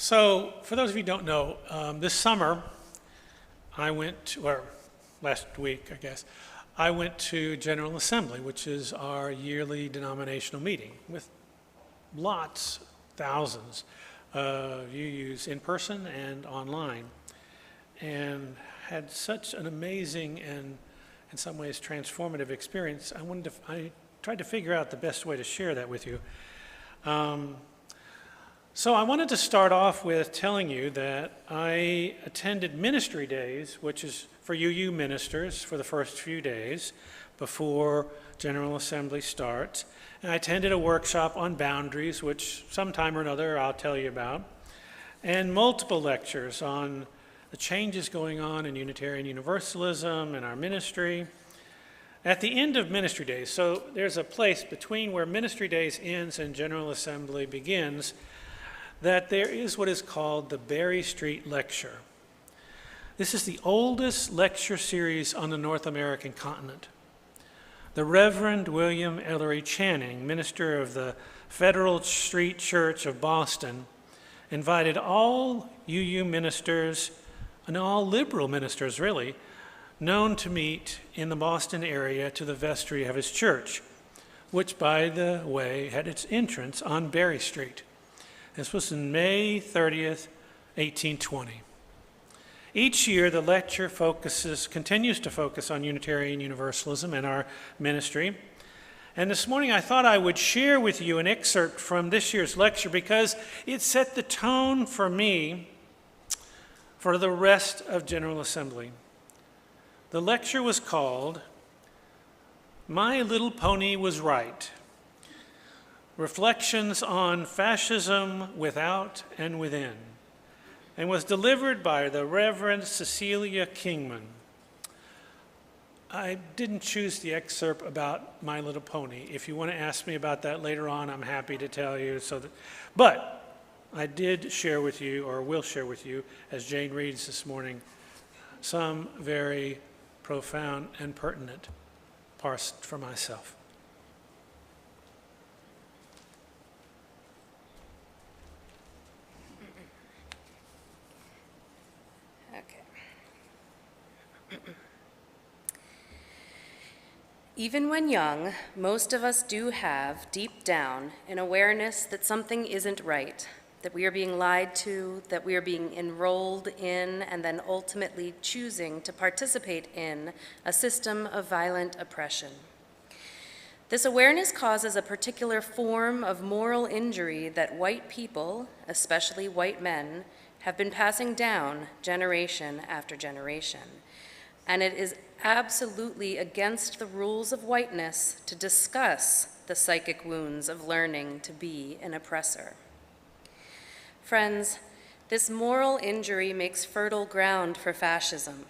So, for those of you who don't know, this summer I went, or last week, I guess, I went to General Assembly, which is our yearly denominational meeting with lots, thousands of UUs in person and online, and had such an amazing and in some ways transformative experience. I tried to figure out the best way to share that with you. So I wanted to start off with telling you that I attended ministry days, which is for UU ministers for the first few days before General Assembly starts. And I attended a workshop on boundaries, which sometime or another I'll tell you about, and multiple lectures on the changes going on in Unitarian Universalism and our ministry. At the end of ministry days, so there's a place between where ministry days ends and General Assembly begins, that there is what is called the Berry Street Lecture. This is the oldest lecture series on the North American continent. The Reverend William Ellery Channing, minister of the Federal Street Church of Boston, invited all UU ministers, and all liberal ministers really, known to meet in the Boston area to the vestry of his church, which, by the way, had its entrance on Berry Street. This was in May 30th, 1820. Each year, the lecture continues to focus on Unitarian Universalism and our ministry. And this morning, I thought I would share with you an excerpt from this year's lecture because it set the tone for me for the rest of General Assembly. The lecture was called, "My Little Pony Was Right: Reflections on Fascism Without and Within," and was delivered by the Reverend Cecilia Kingman. I didn't choose the excerpt about My Little Pony. If you want to ask me about that later on, I'm happy to tell you. But I did share with you, or will share with you, as Jane reads this morning, some very profound and pertinent parts for myself. Even when young, most of us do have, deep down, an awareness that something isn't right, that we are being lied to, that we are being enrolled in, and then ultimately choosing to participate in a system of violent oppression. This awareness causes a particular form of moral injury that white people, especially white men, have been passing down generation after generation. And it is absolutely against the rules of whiteness to discuss the psychic wounds of learning to be an oppressor. Friends, this moral injury makes fertile ground for fascism.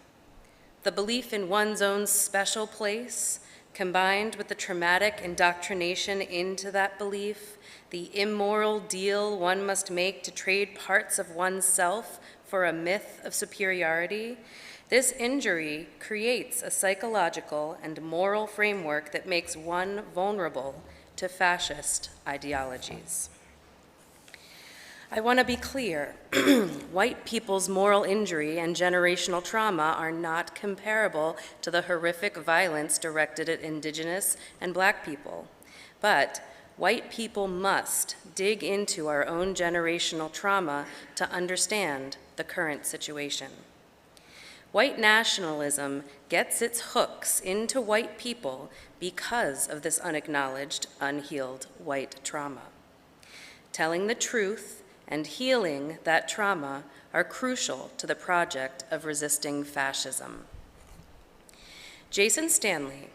The belief in one's own special place, combined with the traumatic indoctrination into that belief, the immoral deal one must make to trade parts of oneself for a myth of superiority, this injury creates a psychological and moral framework that makes one vulnerable to fascist ideologies. I want to be clear, white people's moral injury and generational trauma are not comparable to the horrific violence directed at Indigenous and Black people. But white people must dig into our own generational trauma to understand the current situation. White nationalism gets its hooks into white people because of this unacknowledged, unhealed white trauma. Telling the truth and healing that trauma are crucial to the project of resisting fascism. Jason Stanley,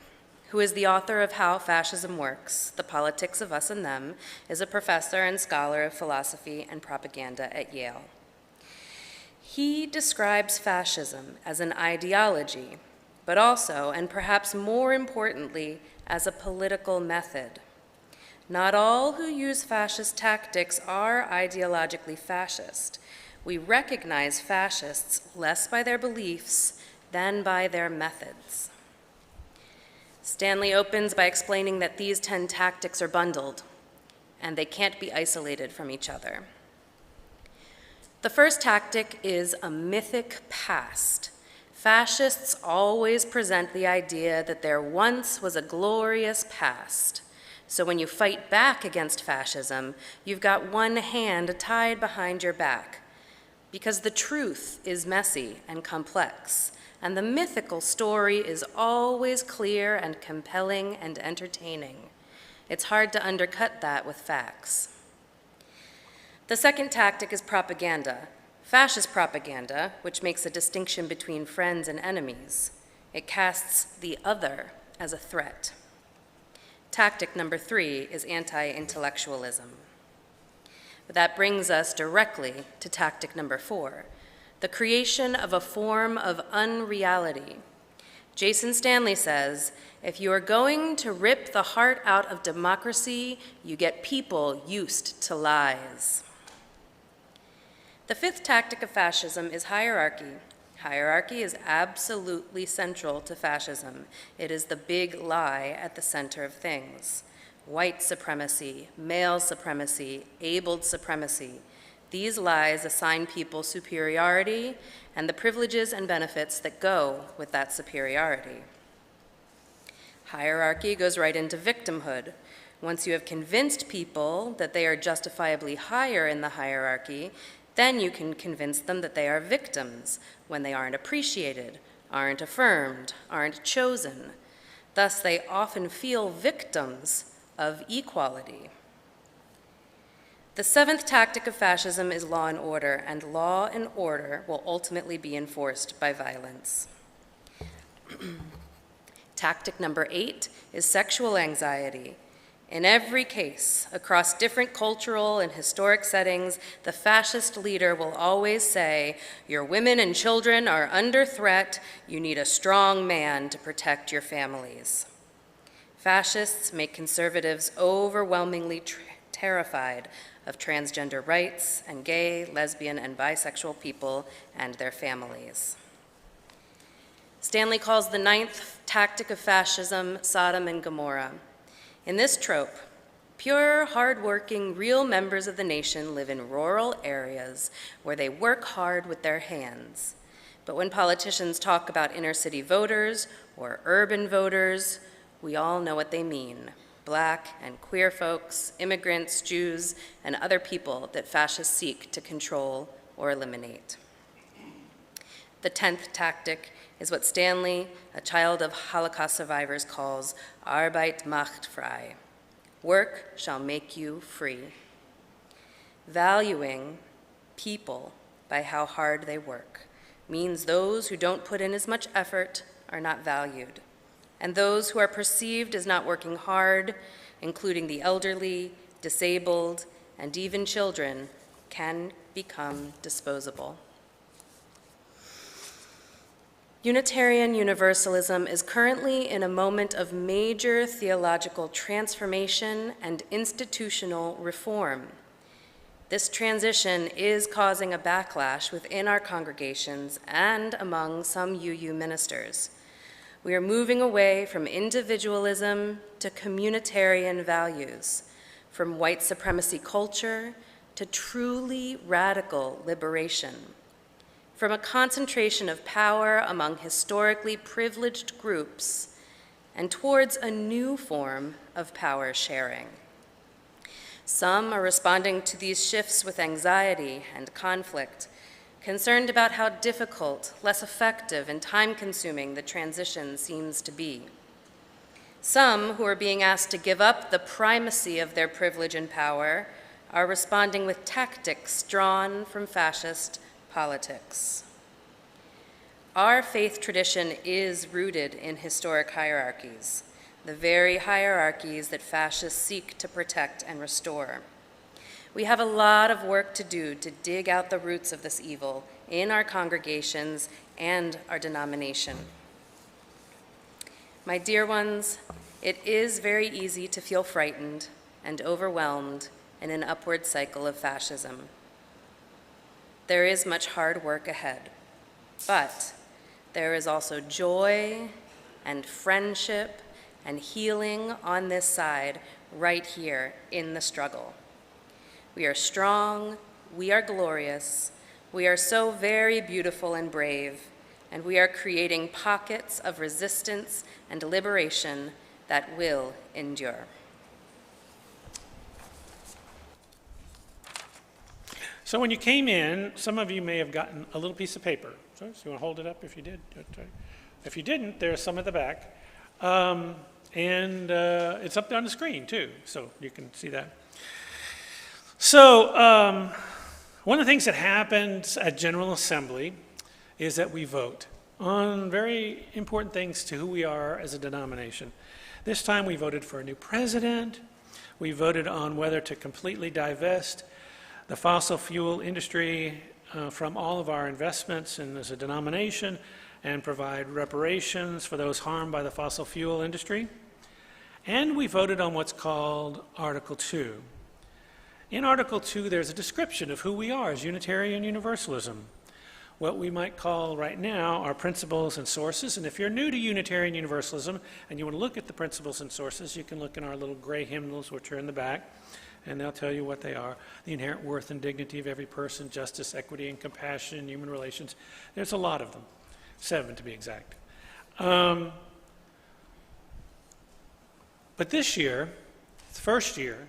who is the author of How Fascism Works, The Politics of Us and Them, is a professor and scholar of philosophy and propaganda at Yale. He describes fascism as an ideology, but also, and perhaps more importantly, as a political method. Not all who use fascist tactics are ideologically fascist. We recognize fascists less by their beliefs than by their methods. Stanley opens by explaining that these 10 tactics are bundled, and they can't be isolated from each other. The first tactic is a mythic past. Fascists always present the idea that there once was a glorious past. So when you fight back against fascism, you've got one hand tied behind your back, because the truth is messy and complex, and the mythical story is always clear and compelling and entertaining. It's hard to undercut that with facts. The second tactic is propaganda, fascist propaganda, which makes a distinction between friends and enemies. It casts the other as a threat. Tactic number 3 is anti-intellectualism. But that brings us directly to tactic number 4, the creation of a form of unreality. Jason Stanley says, if you are going to rip the heart out of democracy, you get people used to lies. The fifth tactic of fascism is hierarchy. Hierarchy is absolutely central to fascism. It is the big lie at the center of things. White supremacy, male supremacy, abled supremacy. These lies assign people superiority and the privileges and benefits that go with that superiority. Hierarchy goes right into victimhood. Once you have convinced people that they are justifiably higher in the hierarchy, then you can convince them that they are victims when they aren't appreciated, aren't affirmed, aren't chosen. Thus, they often feel victims of equality. The seventh tactic of fascism is law and law and order will ultimately be enforced by violence. Tactic number 8 is sexual anxiety. In every case, across different cultural and historic settings, the fascist leader will always say, your women and children are under threat, you need a strong man to protect your families. Fascists make conservatives overwhelmingly terrified of transgender rights and gay, lesbian, and bisexual people and their families. Stanley calls the 9th tactic of fascism Sodom and Gomorrah. In this trope, pure, hardworking, real members of the nation live in rural areas where they work hard with their hands. But when politicians talk about inner city voters or urban voters, we all know what they mean. Black and queer folks, immigrants, Jews, and other people that fascists seek to control or eliminate. The 10th tactic is what Stanley, a child of Holocaust survivors, calls Arbeit macht frei. Work shall make you free. Valuing people by how hard they work means those who don't put in as much effort are not valued, and those who are perceived as not working hard, including the elderly, disabled, and even children, can become disposable. Unitarian Universalism is currently in a moment of major theological transformation and institutional reform. This transition is causing a backlash within our congregations and among some UU ministers. We are moving away from individualism to communitarian values, from white supremacy culture to truly radical liberation, from a concentration of power among historically privileged groups and towards a new form of power sharing. Some are responding to these shifts with anxiety and conflict, concerned about how difficult, less effective, and time-consuming the transition seems to be. Some, who are being asked to give up the primacy of their privilege and power, are responding with tactics drawn from fascist politics. Our faith tradition is rooted in historic hierarchies, the very hierarchies that fascists seek to protect and restore. We have a lot of work to do to dig out the roots of this evil in our congregations and our denomination. My dear ones, it is very easy to feel frightened and overwhelmed in an upward cycle of fascism. There is much hard work ahead, but there is also joy and friendship and healing on this side right here in the struggle. We are strong, we are glorious, We are so very beautiful and brave, and we are creating pockets of resistance and liberation that will endure. So when you came in, some of you may have gotten a little piece of paper. So you want to hold it up if you did? If you didn't, there's some at the back. It's up there on the screen too, so you can see that. So one of the things that happens at General Assembly is that we vote on very important things to who we are as a denomination. This time we voted for a new president. We voted on whether to completely divest the fossil fuel industry from all of our investments and as a denomination and provide reparations for those harmed by the fossil fuel industry. And we voted on what's called Article 2. In Article 2, there's a description of who we are as Unitarian Universalism, what we might call right now our principles and sources. And if you're new to Unitarian Universalism and you want to look at the principles and sources, you can look in our little gray hymnals, which are in the back, and they'll tell you what they are. The inherent worth and dignity of every person, justice, equity, and compassion, human relations. There's a lot of them, 7 to be exact. But this year, it's the first year,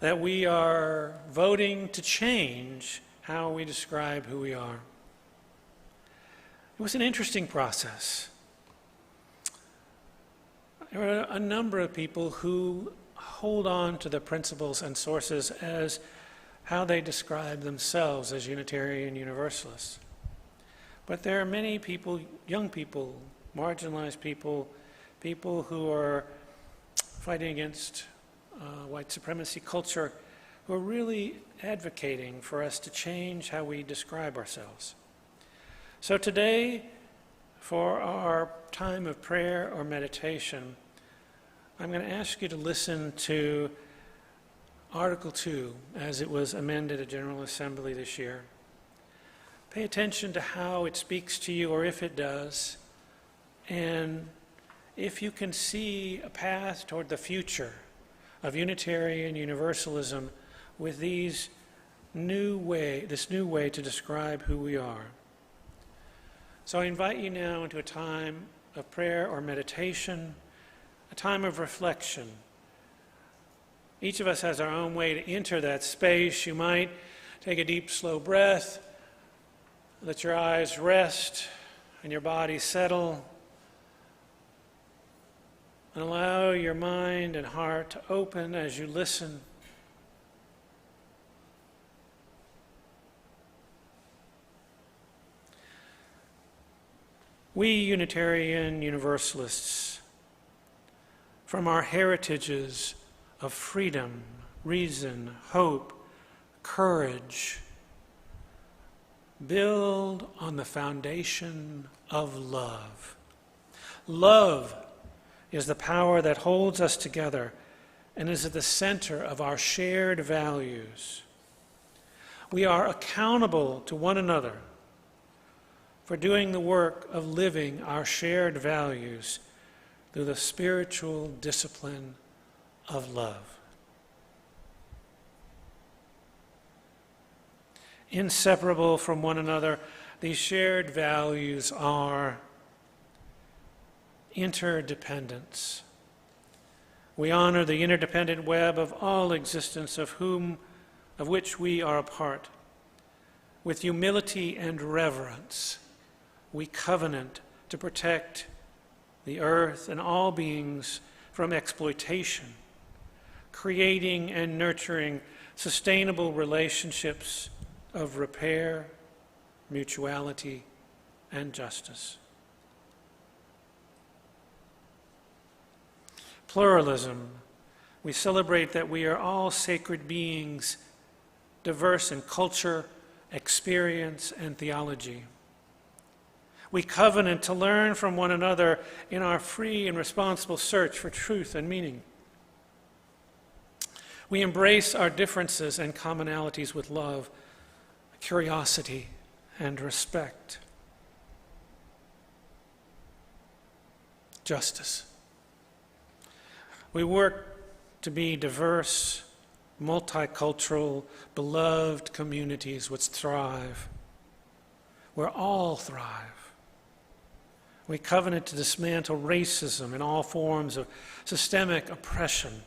that we are voting to change how we describe who we are. It was an interesting process. There were a number of people who hold on to the principles and sources as how they describe themselves as Unitarian Universalists. But there are many people, young people, marginalized people, people who are fighting against white supremacy culture, who are really advocating for us to change how we describe ourselves. So today, for our time of prayer or meditation, I'm going to ask you to listen to Article 2 as it was amended at General Assembly this year. Pay attention to how it speaks to you, or if it does, and if you can see a path toward the future of Unitarian Universalism with this new way to describe who we are. So I invite you now into a time of prayer or meditation, a time of reflection. Each of us has our own way to enter that space. You might take a deep, slow breath, let your eyes rest and your body settle, and allow your mind and heart to open as you listen. We Unitarian Universalists, from our heritages of freedom, reason, hope, courage, build on the foundation of love. Love is the power that holds us together and is at the center of our shared values. We are accountable to one another for doing the work of living our shared values through the spiritual discipline of love. Inseparable from one another, these shared values are interdependence. We honor the interdependent web of all existence of which we are a part. With humility and reverence, we covenant to protect the earth and all beings from exploitation, creating and nurturing sustainable relationships of repair, mutuality, and justice. Pluralism. We celebrate that we are all sacred beings, diverse in culture, experience, and theology. We covenant to learn from one another in our free and responsible search for truth and meaning. We embrace our differences and commonalities with love, curiosity, and respect. Justice. We work to be diverse, multicultural, beloved communities which thrive, where all thrive. We covenant to dismantle racism and all forms of systemic oppression.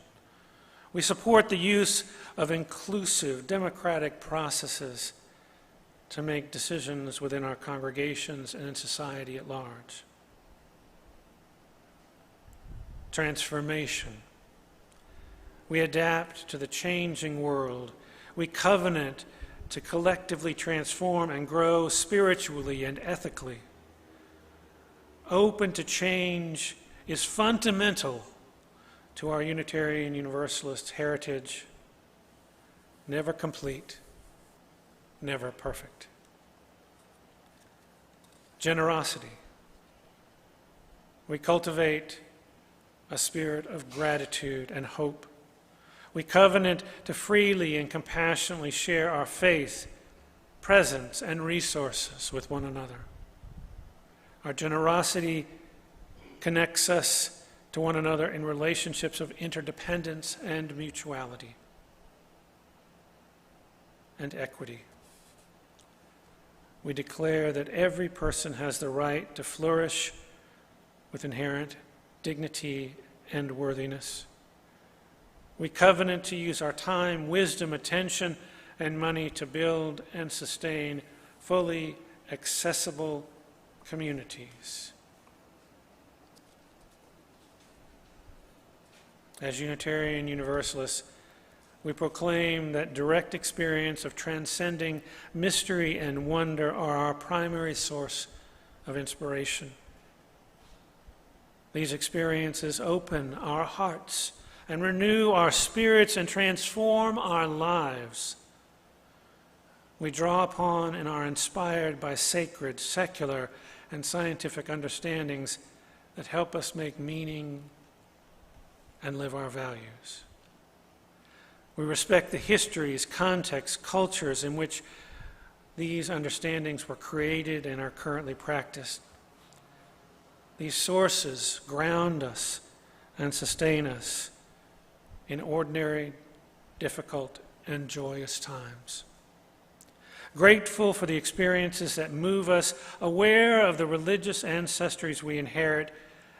We support the use of inclusive, democratic processes to make decisions within our congregations and in society at large. Transformation. We adapt to the changing world. We covenant to collectively transform and grow spiritually and ethically. Open to change is fundamental to our Unitarian Universalist heritage. Never complete, never perfect. Generosity. We cultivate a spirit of gratitude and hope. We covenant to freely and compassionately share our faith, presence, and resources with one another. Our generosity connects us to one another in relationships of interdependence and mutuality and equity. We declare that every person has the right to flourish with inherent dignity and worthiness. We covenant to use our time, wisdom, attention, and money to build and sustain fully accessible communities. As Unitarian Universalists, we proclaim that direct experience of transcending mystery and wonder are our primary source of inspiration. These experiences open our hearts and renew our spirits and transform our lives. We draw upon and are inspired by sacred, secular, and scientific understandings that help us make meaning and live our values. We respect the histories, contexts, cultures in which these understandings were created and are currently practiced. These sources ground us and sustain us in ordinary, difficult, and joyous times. Grateful for the experiences that move us, aware of the religious ancestries we inherit,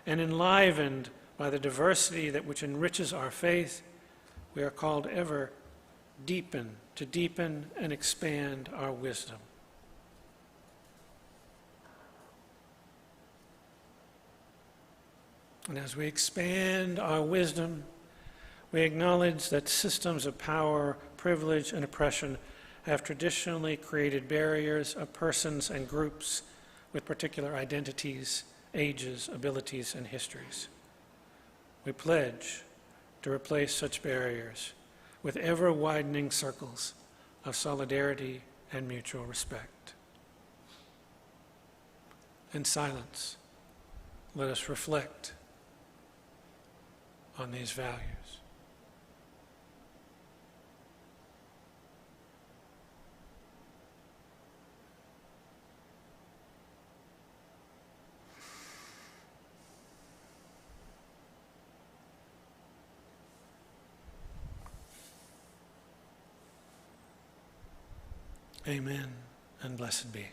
and enlivened by the diversity that which enriches our faith, we are called ever to deepen and expand our wisdom. And as we expand our wisdom, we acknowledge that systems of power, privilege, and oppression have traditionally created barriers of persons and groups with particular identities, ages, abilities, and histories. We pledge to replace such barriers with ever-widening circles of solidarity and mutual respect. In silence, let us reflect on these values. Amen, and blessed be.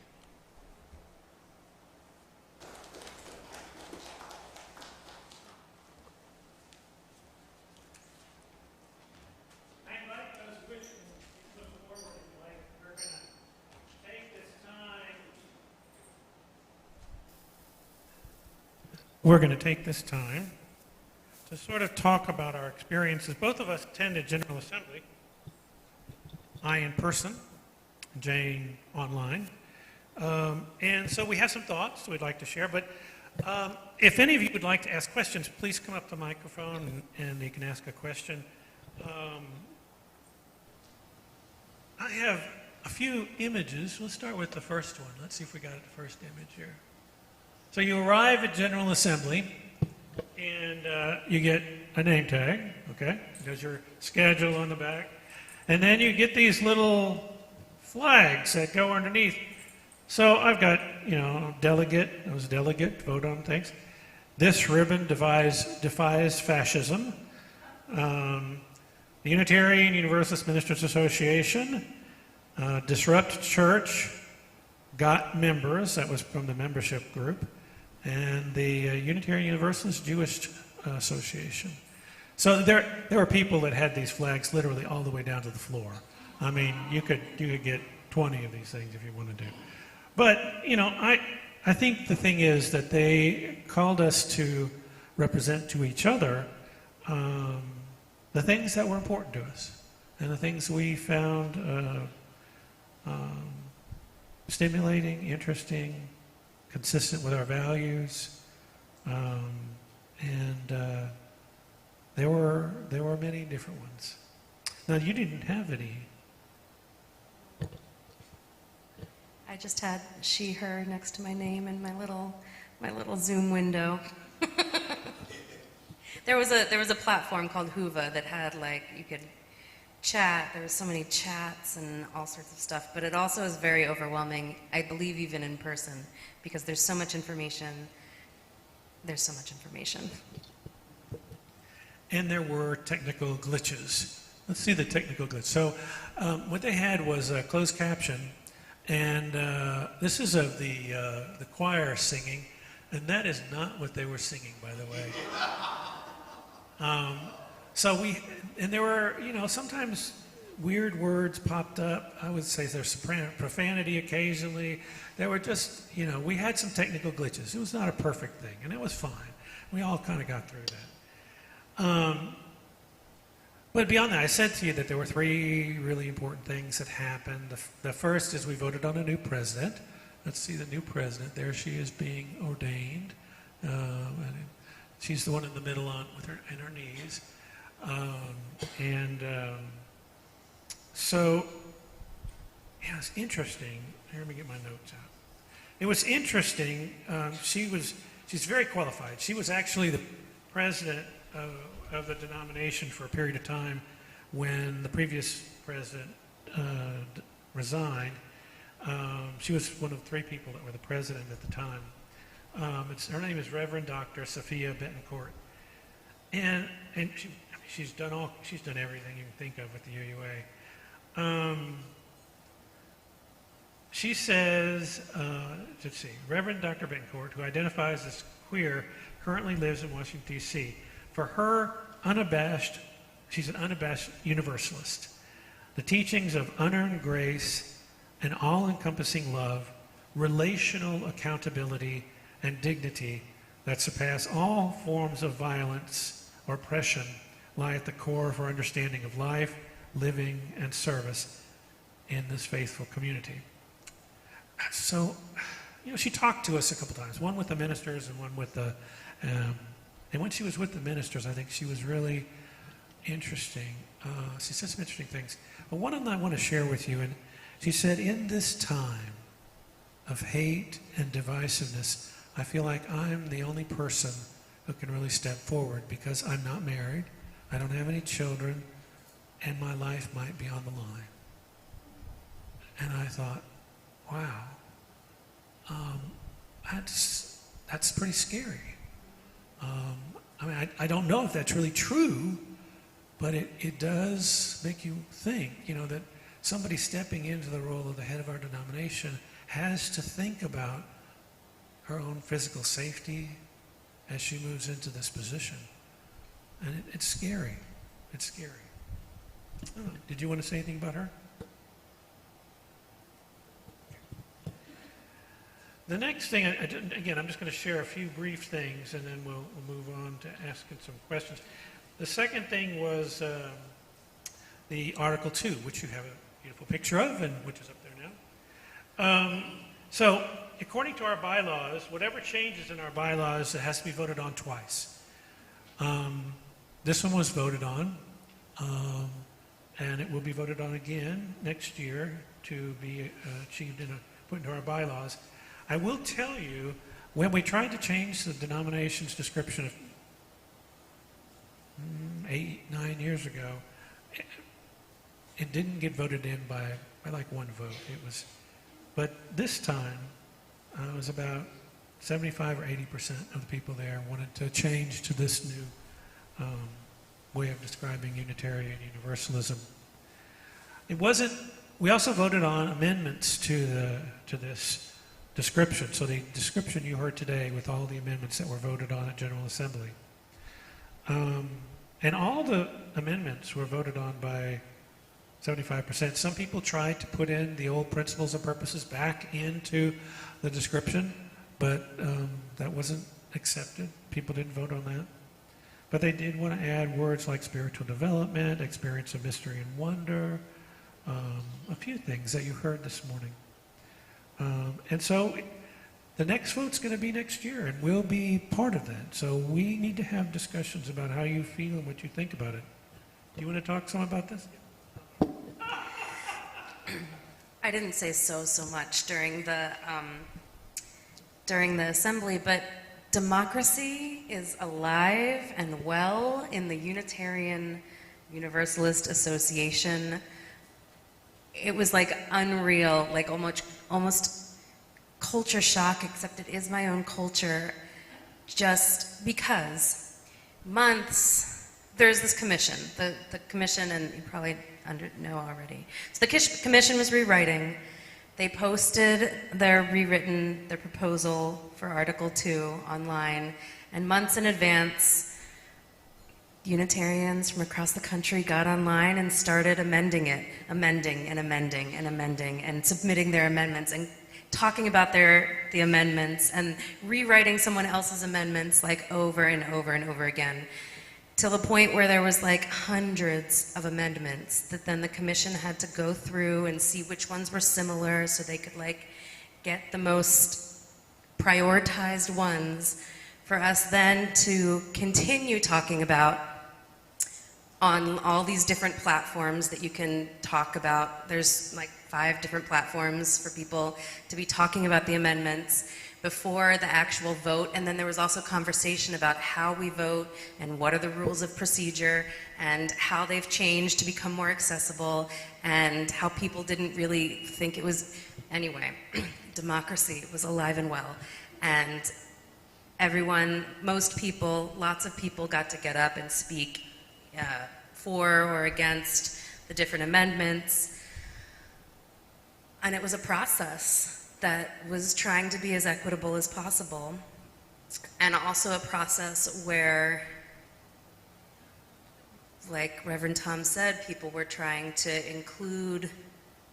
I invite those wishing to look forward in life. We're going to take this time. We're going to take this time to sort of talk about our experiences. Both of us attended General Assembly. I in person, Jane online. And so we have some thoughts we'd like to share, but if any of you would like to ask questions, please come up to the microphone and you can ask a question. I have a few images. Let's start with the first one. Let's see if we got the first image here. So you arrive at General Assembly and you get a name tag, okay? There's your schedule on the back. And then you get these little flags that go underneath. So I've got, delegate, it was delegate, vote on things. This ribbon defies fascism. The Unitarian Universalist Ministers Association, Disrupt Church, got members, that was from the membership group, and the Unitarian Universalist Jewish Association. So there were people that had these flags literally all the way down to the floor. I mean, you could get 20 of these things if you wanted to. But, you know, I think the thing is that they called us to represent to each other the things that were important to us and the things we found stimulating, interesting, consistent with our values, and there were many different ones. Now, you didn't have any. I just had she, her next to my name in my little Zoom window. There was a platform called Whova that had, like, you could chat. There was so many chats and all sorts of stuff, but it also is very overwhelming, I believe, even in person, because there's so much information. There's so much information. And there were technical glitches. Let's see the technical glitch. So what they had was a closed caption, and this is of the choir singing, and that is not what they were singing, by the way. And there were, you know, sometimes weird words popped up. I would say there's profanity occasionally. There were just, you know, we had some technical glitches. It was not a perfect thing, and it was fine. We all kind of got through that. But beyond that, I said to you that there were three really important things that happened. The first is we voted on a new president. Let's see the new president. There she is being ordained. And she's the one in the middle with her in her knees. So, yeah, it's interesting. Here, let me get my notes out. It was interesting. She's very qualified. She was actually the president of the denomination for a period of time when the previous president resigned. She was one of three people that were the president at the time. Her name is Reverend Dr. Sophia Betancourt, and she's done everything you can think of with the UUA. She says, let's see, Reverend Dr. Betancourt, who identifies as queer, currently lives in Washington, D.C. For her, she's an unabashed universalist. The teachings of unearned grace and all-encompassing love, relational accountability, and dignity that surpass all forms of violence or oppression lie at the core of her understanding of life, living, and service in this faithful community. So, you know, she talked to us a couple times, one with the ministers and one with the, and when she was with the ministers, I think she was really interesting. She said some interesting things. But one of them I want to share with you, and she said, in this time of hate and divisiveness, I feel like I'm the only person who can really step forward because I'm not married, I don't have any children, and my life might be on the line. And I thought, wow, that's pretty scary. I mean, I don't know if that's really true, but it does make you think, you know, that somebody stepping into the role of the head of our denomination has to think about her own physical safety as she moves into this position. And it's scary. It's scary. Did you want to say anything about her? The next thing, again, I'm just going to share a few brief things, and then we'll move on to asking some questions. The second thing was the Article 2, which you have a beautiful picture of, and which is up there now. So, according to our bylaws, whatever changes in our bylaws, it has to be voted on twice. This one was voted on, and it will be voted on again next year to be achieved put into our bylaws. I will tell you, when we tried to change the denomination's description 8-9 years ago, it didn't get voted in by like one vote. But this time, it was about 75 or 80% of the people there wanted to change to this new way of describing Unitarian Universalism. It wasn't, we also voted on amendments to this description. So the description you heard today with all the amendments that were voted on at General Assembly. And all the amendments were voted on by 75%. Some people tried to put in the old principles and purposes back into the description, but that wasn't accepted. People didn't vote on that. But they did want to add words like spiritual development, experience of mystery and wonder, a few things that you heard this morning. And so the next vote's going to be next year, and we'll be part of that. So we need to have discussions about how you feel and what you think about it. Do you want to talk some about this? I didn't say so much during the assembly, but democracy is alive and well in the Unitarian Universalist Association. It was like unreal, like almost culture shock, except it is my own culture, just because there's this commission, the commission, and you probably know already. So the commission was rewriting. They posted their proposal for Article 2 online, and months in advance, Unitarians from across the country got online and started amending and submitting their amendments and talking about the amendments and rewriting someone else's amendments like over and over and over again, till the point where there was like hundreds of amendments that then the commission had to go through and see which ones were similar so they could like get the most prioritized ones for us then to continue talking about on all these different platforms that you can talk about. There's like 5 different platforms for people to be talking about the amendments before the actual vote, and then there was also conversation about how we vote and what are the rules of procedure and how they've changed to become more accessible and how people didn't really think it was, anyway, democracy was alive and well. And most people, lots of people got to get up and speak for or against the different amendments. And it was a process that was trying to be as equitable as possible, and also a process where, like Reverend Tom said, people were trying to include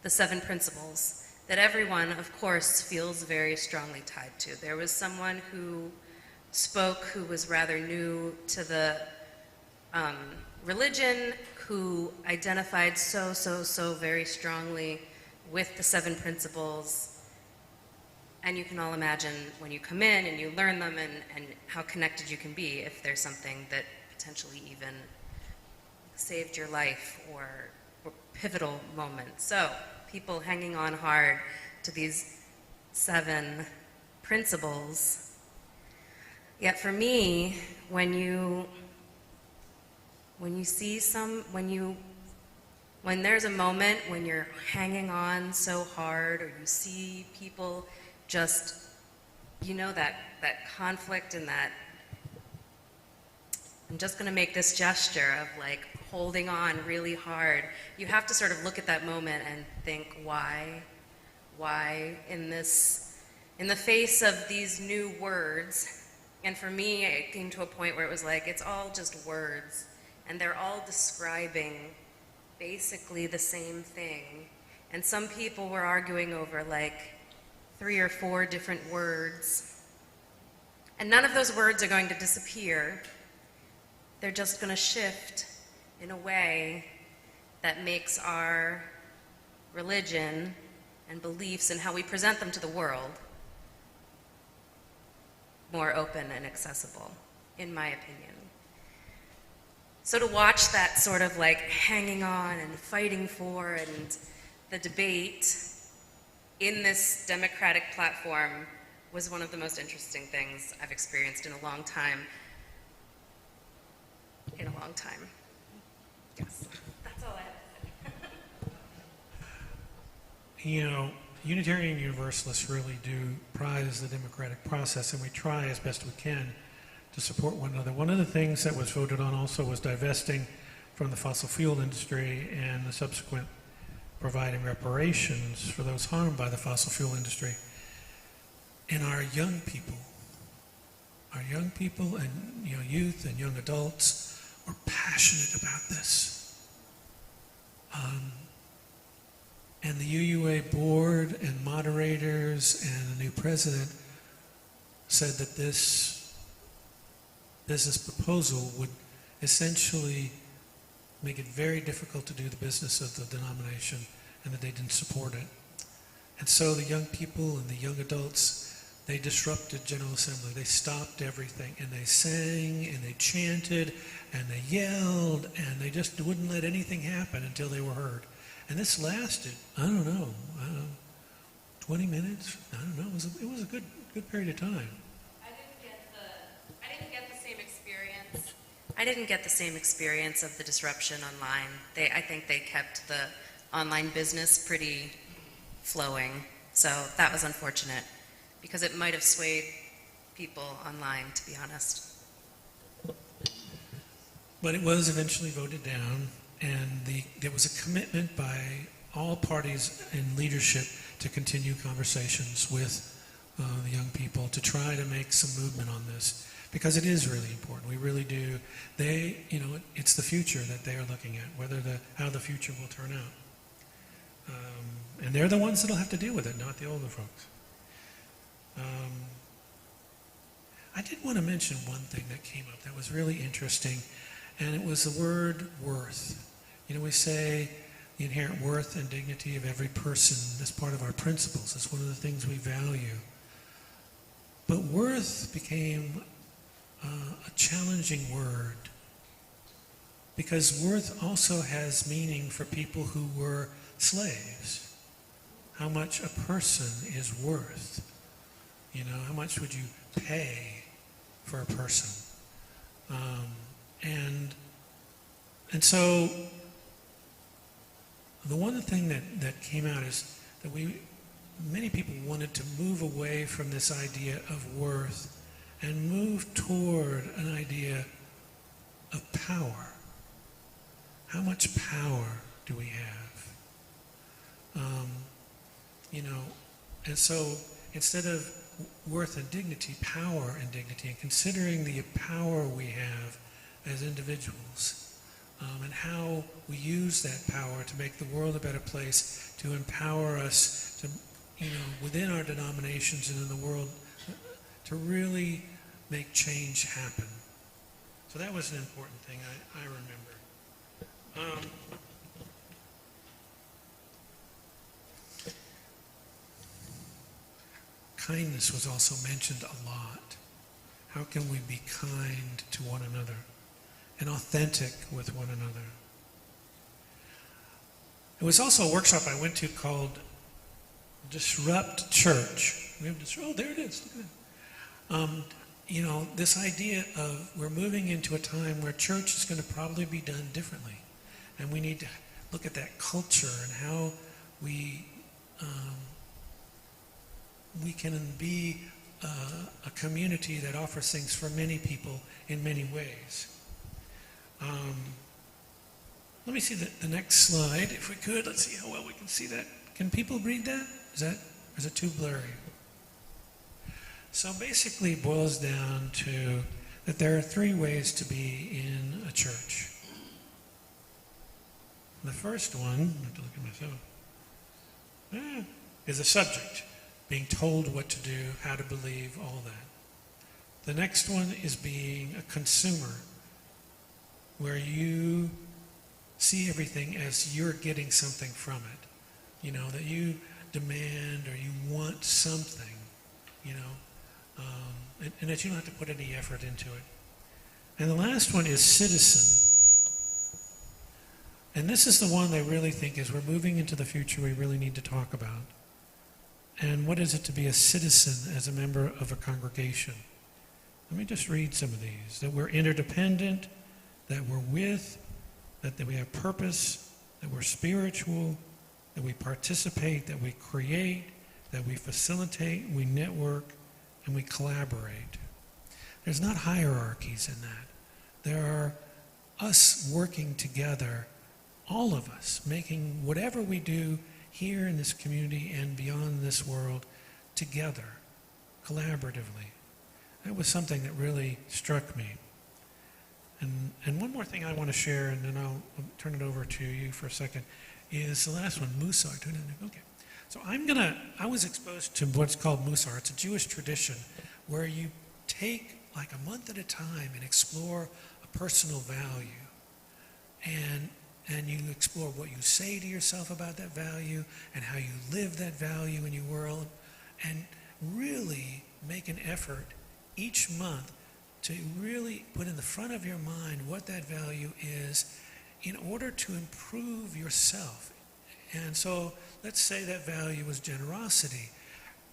the 7 principles that everyone, of course, feels very strongly tied to. There was someone who spoke who was rather new to the religion, who identified so very strongly with the 7 principles. And you can all imagine when you come in and you learn them and how connected you can be if there's something that potentially even saved your life or pivotal moment. So people hanging on hard to these 7 principles. Yet for me, when there's a moment when you're hanging on so hard, or you see people just, that conflict and that, I'm just going to make this gesture of like holding on really hard. You have to sort of look at that moment and think, why in the face of these new words? And for me, it came to a point where it was like, it's all just words, and they're all describing basically the same thing. And some people were arguing over like 3 or 4 different words. And none of those words are going to disappear. They're just going to shift in a way that makes our religion and beliefs and how we present them to the world more open and accessible, in my opinion. So to watch that sort of like hanging on and fighting for and the debate in this democratic platform was one of the most interesting things I've experienced in a long time. Yes, that's all I have to say. Unitarian Universalists really do prize the democratic process, and we try as best we can to support one another. One of the things that was voted on also was divesting from the fossil fuel industry and the subsequent providing reparations for those harmed by the fossil fuel industry. And our young people and youth and young adults were passionate about this. And the UUA board and moderators and the new president said that this business proposal would essentially make it very difficult to do the business of the denomination, and that they didn't support it. And so the young people and the young adults, they disrupted General Assembly. They stopped everything, and they sang, and they chanted, and they yelled, and they just wouldn't let anything happen until they were heard. And this lasted, I don't know, 20 minutes? I don't know. It was a good period of time. I didn't get the same experience. I didn't get the same experience of the disruption online. I think they kept the online business pretty flowing. So that was unfortunate, because it might have swayed people online, to be honest. But it was eventually voted down, and there was a commitment by all parties in leadership to continue conversations with the young people to try to make some movement on this, because it is really important. We really do. It's the future that they are looking at, how the future will turn out. And they're the ones that'll have to deal with it, not the older folks. I did want to mention one thing that came up that was really interesting, and it was the word worth. We say the inherent worth and dignity of every person. That's part of our principles. It's one of the things we value. But worth became a challenging word, because worth also has meaning for people who were slaves. How much a person is worth. How much would you pay for a person? And so the one thing that came out is that many people wanted to move away from this idea of worth and move toward an idea of power. How much power do we have? And so instead of worth and dignity, power and dignity, and considering the power we have as individuals, and how we use that power to make the world a better place, to empower us to, within our denominations and in the world, to really make change happen. So that was an important thing I remember. Kindness was also mentioned a lot. How can we be kind to one another and authentic with one another? It was also a workshop I went to called Disrupt Church. Oh, there it is. Look at that. This idea of we're moving into a time where church is going to probably be done differently. And we need to look at that culture and how we can be a community that offers things for many people in many ways. Let me see the next slide, if we could. Let's see how well we can see that. Can people read that? Is it too blurry? So basically it boils down to that there are three ways to be in a church. The first one, I have to look at myself, is a subject, being told what to do, how to believe, all that. The next one is being a consumer, where you see everything as you're getting something from it. That you demand or you want something, and that you don't have to put any effort into it. And the last one is citizen. And this is the one I really think as we're moving into the future we really need to talk about. And what is it to be a citizen as a member of a congregation? Let me just read some of these. That we're interdependent, that we're that we have purpose, that we're spiritual, that we participate, that we create, that we facilitate, we network, and we collaborate. There's not hierarchies in that. There are us working together, all of us, making whatever we do here in this community and beyond this world together, collaboratively. That was something that really struck me. And one more thing I want to share, and then I'll turn it over to you for a second, is the last one, Musar. Okay. So I was exposed to what's called Musar. It's a Jewish tradition where you take like a month at a time and explore a personal value. And you explore what you say to yourself about that value and how you live that value in your world, and really make an effort each month to really put in the front of your mind what that value is in order to improve yourself. And so let's say that value was generosity.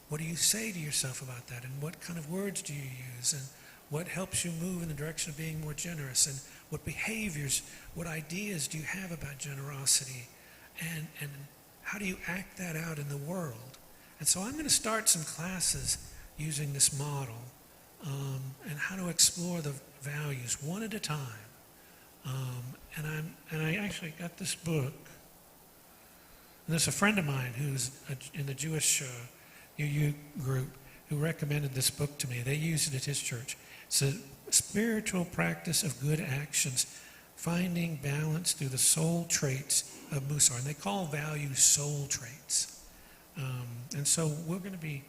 What do you say to yourself about that? And what kind of words do you use? And what helps you move in the direction of being more generous? And what behaviors, what ideas do you have about generosity? And how do you act that out in the world? And so I'm going to start some classes using this model and how to explore the values one at a time. And I actually got this book. And there's a friend of mine who's in the Jewish UU group who recommended this book to me. They use it at his church. It's a spiritual practice of good actions, finding balance through the soul traits of Musar. And they call values soul traits. And so we're going to be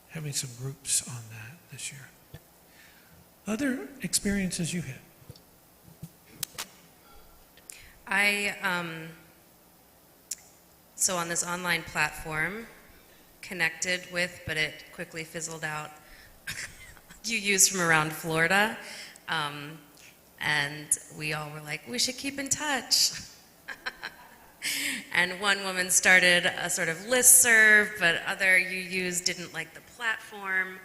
having some groups on that this year. Other experiences you had? So on this online platform, connected with, but it quickly fizzled out, UUs from around Florida. And we all were like, we should keep in touch. And one woman started a sort of listserv, but other UUs didn't like the platform.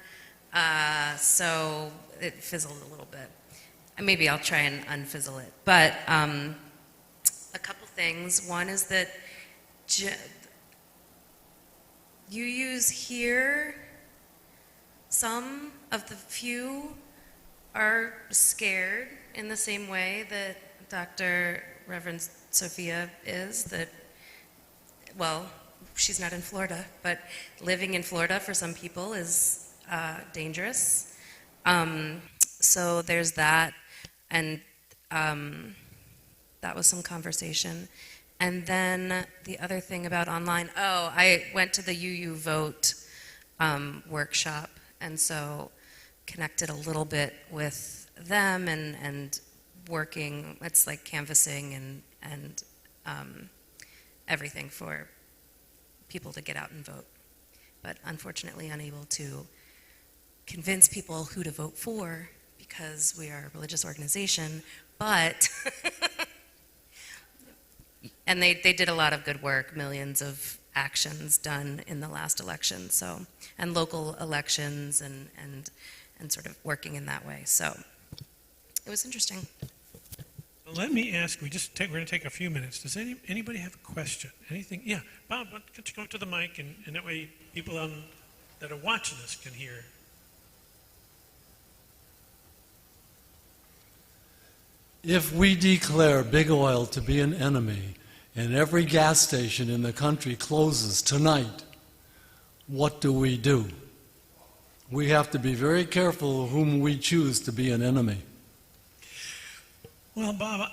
So it fizzled a little bit. And maybe I'll try and unfizzle it. But a couple things. One is that UUs here, some of the few are scared in the same way that Dr. Reverend Sophia is, that, well, she's not in Florida, but living in Florida for some people is dangerous. So there's that, and that was some conversation. And then the other thing about online, I went to the UU Vote workshop, and so connected a little bit with them and working, it's like canvassing and everything for people to get out and vote. But unfortunately unable to convince people who to vote for because we are a religious organization, but and they did a lot of good work, millions of actions done in the last election, so, and local elections and sort of working in that way. So it was interesting. Let me ask, we're going to take a few minutes. Does anybody have a question? Anything? Yeah, Bob, why don't you go to the mic, and that way people that are watching us can hear. If we declare big oil to be an enemy and every gas station in the country closes tonight, what do? We have to be very careful of whom we choose to be an enemy. Well, Bob,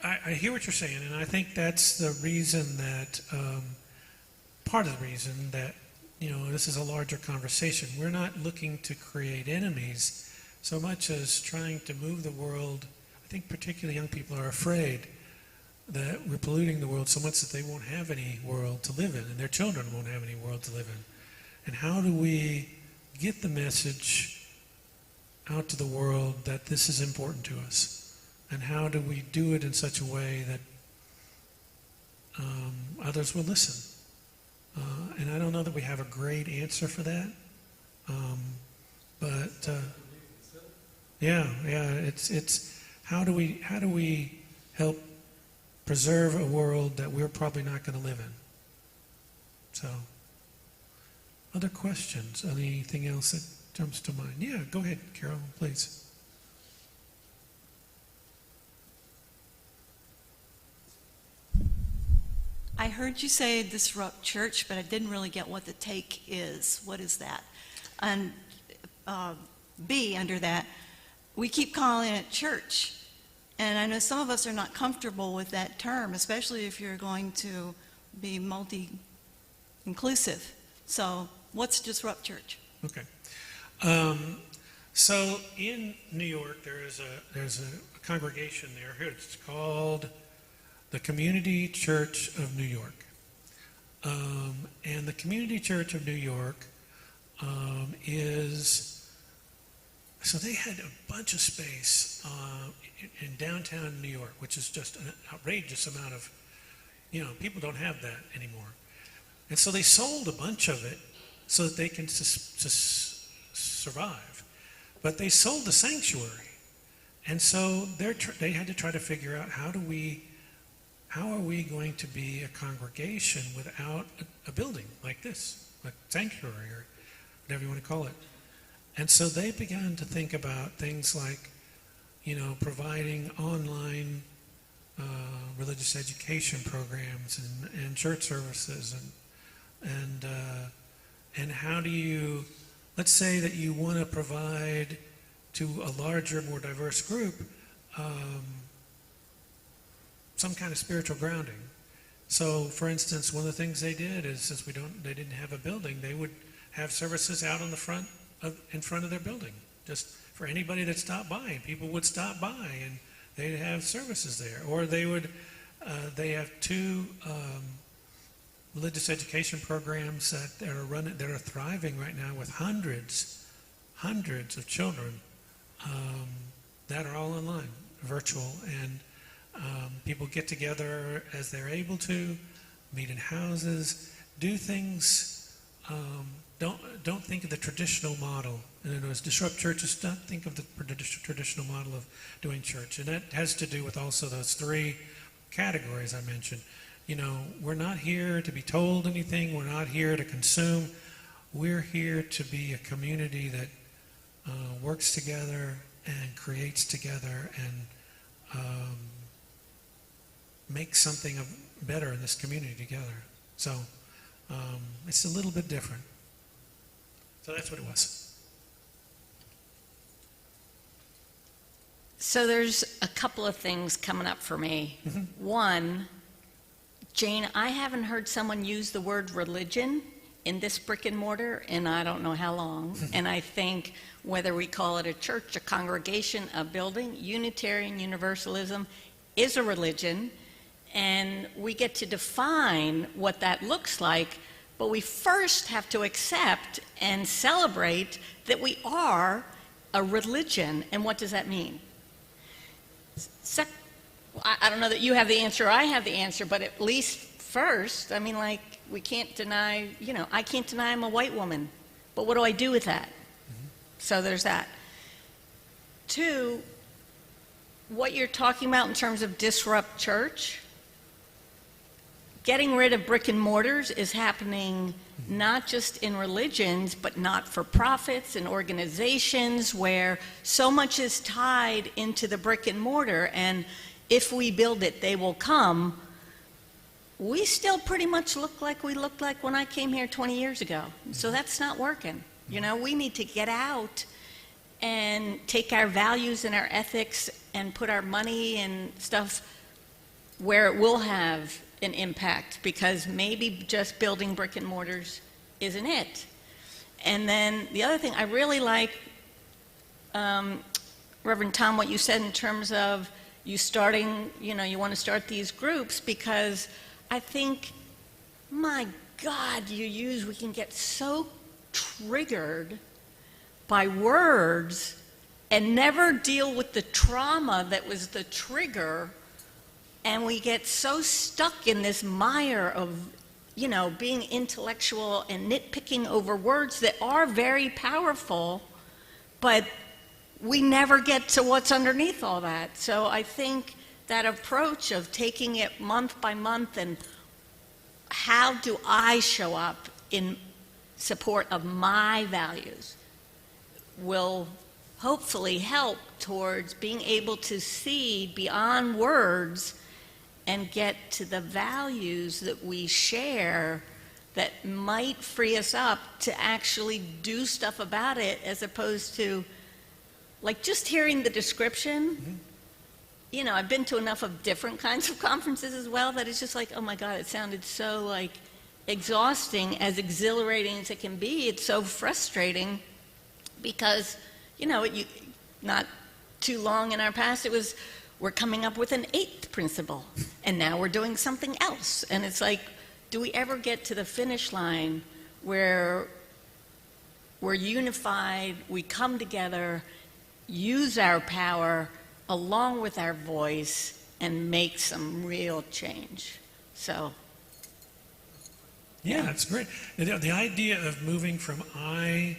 I hear what you're saying, and I think that's the reason that, part of the reason that, this is a larger conversation. We're not looking to create enemies so much as trying to move the world. I think particularly young people are afraid that we're polluting the world so much that they won't have any world to live in, and their children won't have any world to live in. And how do we get the message out to the world that this is important to us? And how do we do it in such a way that others will listen? And I don't know that we have a great answer for that. It's how do we help preserve a world that we're probably not going to live in? So, other questions? Anything else that jumps to mind. Yeah, go ahead, Carol, please. I heard you say disrupt church, but I didn't really get what the take is. What is that? And B, under that, we keep calling it church. And I know some of us are not comfortable with that term, especially if you're going to be multi-inclusive. So what's disrupt church? Okay. So in New York, there's a congregation there. It's called the Community Church of New York. And the Community Church of New York so they had a bunch of space in downtown New York, which is just an outrageous amount of, people don't have that anymore. And so they sold a bunch of it so that they can survive. But they sold the sanctuary. And so they had to try to figure out how are we going to be a congregation without a building like this, like sanctuary or whatever you want to call it. And so they began to think about things like, providing online religious education programs and church services and how do you, let's say that you want to provide to a larger, more diverse group some kind of spiritual grounding. So, for instance, one of the things they did is, since they didn't have a building, they would have services out on the in front of their building, just for anybody that stopped by. People would stop by and they'd have services there. Or they have two religious education programs that are thriving right now with hundreds of children that are all online, virtual, and people get together as they're able to, meet in houses, do things. Don't think of the traditional model. In other words, disrupt churches. Don't think of the traditional model of doing church, and that has to do with also those three categories I mentioned. We're not here to be told anything. We're not here to consume. We're here to be a community that works together and creates together and makes something better in this community together. So it's a little bit different. So that's what it was. So there's a couple of things coming up for me. Mm-hmm. One, Jane, I haven't heard someone use the word religion in this brick and mortar in I don't know how long. And I think whether we call it a church, a congregation, a building, Unitarian Universalism is a religion. And we get to define what that looks like, but we first have to accept and celebrate that we are a religion. And what does that mean? I don't know that you have the answer or I have the answer, but at least first, we can't deny, I can't deny I'm a white woman, but what do I do with that? Mm-hmm. So there's that. Two, what you're talking about in terms of disrupt church, getting rid of brick and mortars is happening not just in religions, but not-for-profits and organizations where so much is tied into the brick and mortar, and if we build it, they will come. We still pretty much look like we looked like when I came here 20 years ago. So that's not working. We need to get out and take our values and our ethics and put our money and stuff where it will have an impact, because maybe just building brick and mortars isn't it. And then the other thing, I really like, Reverend Tom, what you said in terms of you want to start these groups, because I think, my God, we can get so triggered by words and never deal with the trauma that was the trigger. And we get so stuck in this mire of, being intellectual and nitpicking over words that are very powerful, but we never get to what's underneath all that. So I think that approach of taking it month by month and how do I show up in support of my values? will hopefully help towards being able to see beyond words and get to the values that we share that might free us up to actually do stuff about it, as opposed to, like, just hearing the description. You know, I've been to enough of different kinds of conferences as well that it's just like, oh my God, it sounded so, like, exhausting, as exhilarating as it can be. It's so frustrating because, you know, not too long in our past, it was, we're coming up with an 8th principle, and now we're doing something else. And it's like, do we ever get to the finish line where we're unified, we come together, use our power along with our voice, and make some real change? So. Yeah, it's great. The idea of moving from an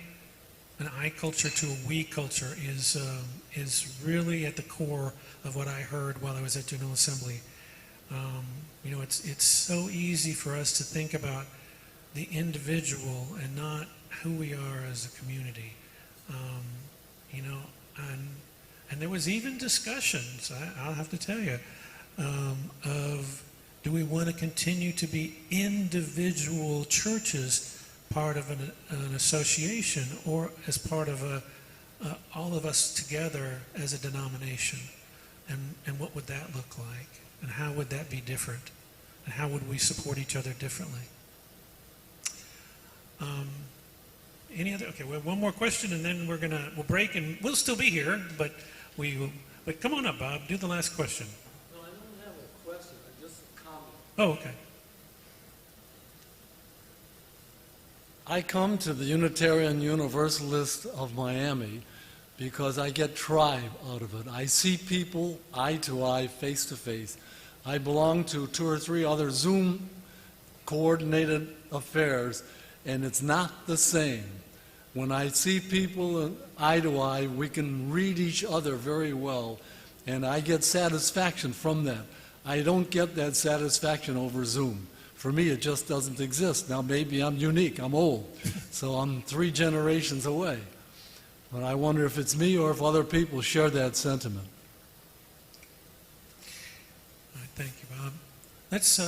I culture to a we culture is really at the core of what I heard while I was at General Assembly. You know, it's so easy for us to think about the individual and not who we are as a community. You know, and there was even discussions, I'll have to tell you, of do we want to continue to be individual churches, part of an association, or as part of all of us together as a denomination? And what would that look like? And how would that be different? And how would we support each other differently? Any other? Okay, we have one more question, and then we'll break, and we'll still be here, but come on up, Bob. Do the last question. No, I don't have a question, just a comment. Oh, okay. I come to the Unitarian Universalist of Miami because I get tribe out of it. I see people eye to eye, face to face. I belong to 2 or 3 other Zoom coordinated affairs, and it's not the same. When I see people eye to eye, we can read each other very well, and I get satisfaction from that. I don't get that satisfaction over Zoom. For me, it just doesn't exist. Now, maybe I'm unique, I'm old, so I'm 3 generations away. But I wonder if it's me or if other people share that sentiment. All right, thank you, Bob. Let's